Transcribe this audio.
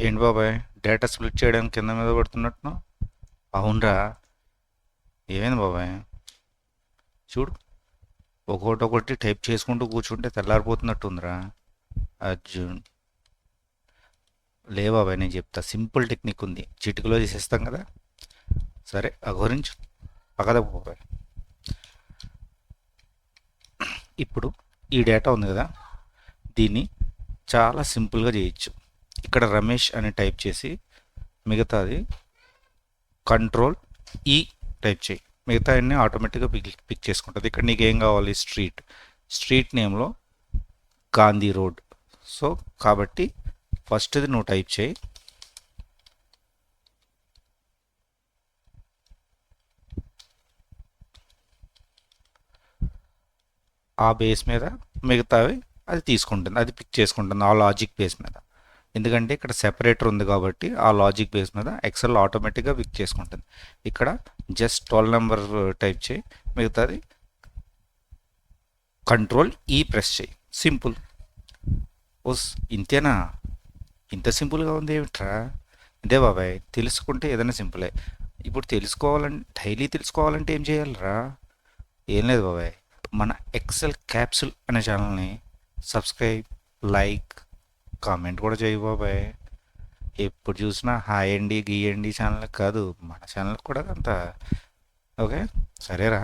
ఏంటి బాబాయ్, data split చేయడానికి కింద మీద పడుతున్నట్టు? అవునరా. ఏమైంది బాబాయ్? చూడు, ఒకటి టైప్ చేసుకుంటూ కూర్చుంటే తెల్లారిపోతున్నట్టుందిరా. అర్జున్, లే బాబాయ్, నేను చెప్తా. సింపుల్ టెక్నిక్ ఉంది, చిటికలో చేసేస్తాం కదా. సరే, ఆ గురించి పక్కద బాబాయ్. ఇప్పుడు ఈ డేటా ఉంది కదా, దీన్ని చాలా సింపుల్గా చేయొచ్చు. ఇక్కడ రమేష్ అని టైప్ చేసి మిగతాది కంట్రోల్ ఈ టైప్ చేయి. మిగతా అన్నీ ఆటోమేటిక్గా పిక్ చేసుకుంటుంది. ఇక్కడ నీకేం కావాలి? స్ట్రీట్ నేమ్లో గాంధీ రోడ్. సో కాబట్టి ఫస్ట్ది నువ్వు టైప్ చేయి. ఆ బేస్ మీద మిగతావి అది తీసుకుంటుంది, అది పిక్ చేసుకుంటుంది ఆ లాజిక్ బేస్ మీద. ఎందుకంటే ఇక్కడ సెపరేటర్ ఉంది కాబట్టి ఆ లాజిక్ బేస్ మీద ఎక్సెల్ ఆటోమేటిక్గా పిక్ చేసుకుంటుంది. ఇక్కడ జస్ట్ 12 నెంబర్ టైప్ చేయి, మిగతాది కంట్రోల్ ఈ ప్రెస్ చేయి. సింపుల్. ఓస్, ఇంతేనా? ఇంత సింపుల్గా ఉంది ఏమిట్రా? ఇదే బాబాయ్, తెలుసుకుంటే ఏదైనా సింపులే. ఇప్పుడు డైలీ తెలుసుకోవాలంటే ఏం చేయాలరా? ఏం లేదు బాబాయ్, మన ఎక్సెల్ క్యాప్సూల్ అనే ఛానల్ని సబ్స్క్రైబ్, లైక్, కామెంట్ కూడా చేయి బాబాయ్. ఎప్పుడు చూసినా హాయ్ అండి గీయండి ఛానల్ కాదు, మన ఛానల్ కూడా అంత. ఓకే, సరేరా.